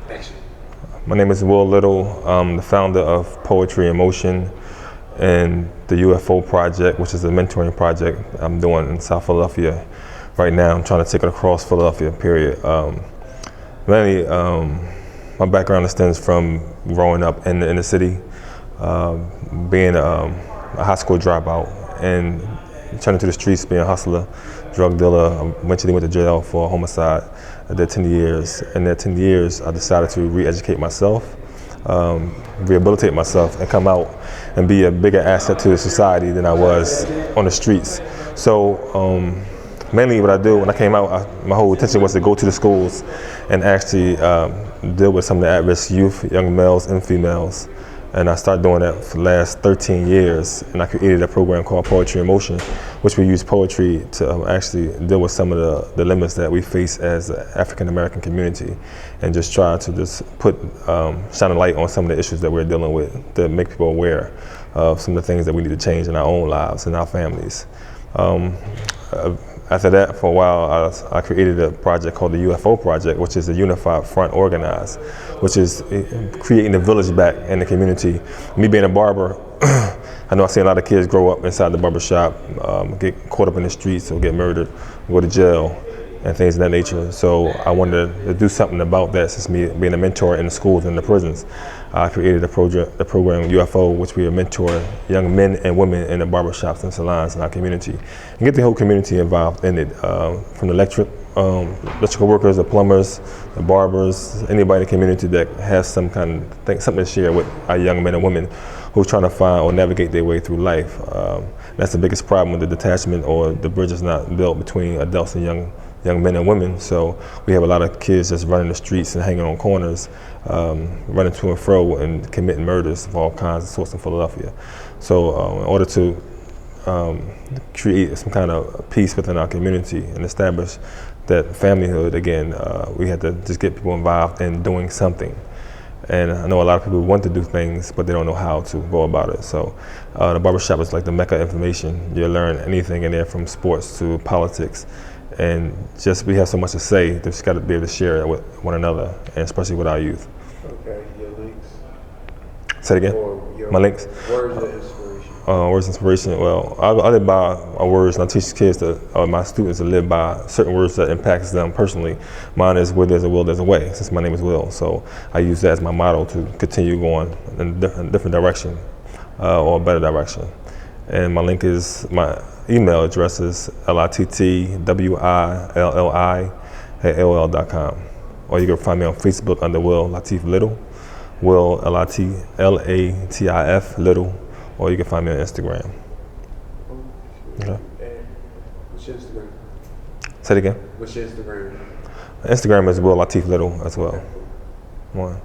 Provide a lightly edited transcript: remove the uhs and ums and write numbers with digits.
Action. My name is Will Little. I'm the founder of Poetry in Motion and the UFO Project, which is a mentoring project I'm doing in South Philadelphia right now. I'm trying to take it across Philadelphia, period. Mainly, my background extends from growing up in the inner city, being a high school dropout, and turning to the streets, being a hustler, drug dealer. I eventually went to jail for homicide. I did 10 years. In that 10 years, I decided to re-educate myself, rehabilitate myself, and come out and be a bigger asset to the society than I was on the streets. So mainly what I do when I came out, my whole intention was to go to the schools and actually deal with some of the at-risk youth, young males and females. And I started doing that for the last 13 years. And I created a program called Poetry in Motion, which we use poetry to actually deal with some of the dilemmas that we face as an African-American community, and just try to just shine a light on some of the issues that we're dealing with, to make people aware of some of the things that we need to change in our own lives and our families. After that, for a while, I created a project called the UFO Project, which is a unified front organized, which is creating the village back in the community. Me being a barber, I know I see a lot of kids grow up inside the barber shop, get caught up in the streets or get murdered, go to jail, and things of that nature. So I wanted to do something about that, since me being a mentor in the schools and the prisons. I created the program UFO, which we mentor young men and women in the barbershops and salons in our community, and get the whole community involved in it, from the electrical workers, the plumbers, the barbers, anybody in the community that has some kind of thing, something to share with our young men and women who are trying to find or navigate their way through life. That's the biggest problem with the detachment, or the bridge is not built between adults and young men and women. So we have a lot of kids just running the streets and hanging on corners, running to and fro and committing murders of all kinds of sorts in Philadelphia. So in order to create some kind of peace within our community and establish that familyhood again, we had to just get people involved in doing something. And I know a lot of people want to do things, but they don't know how to go about it. So the barbershop is like the mecca of information. You learn anything in there, from sports to politics. And just, we have so much to say, just got to be able to share it with one another, and especially with our youth. Okay, your links? Say it again? My links? Words of inspiration. Words of inspiration. Well, I live by words, and I teach kids, my students, to live by certain words that impacts them personally. Mine is, where there's a will, there's a way, since my name is Will. So I use that as my motto to continue going in a different direction, or a better direction. And my link is, my email address is littwilli@aol.com. Or you can find me on Facebook under Will Latif Little, Will Latif Little, or you can find me on Instagram. Okay. And what's your Instagram? Say it again? What's your Instagram? Instagram is Will Latif Little as well. One.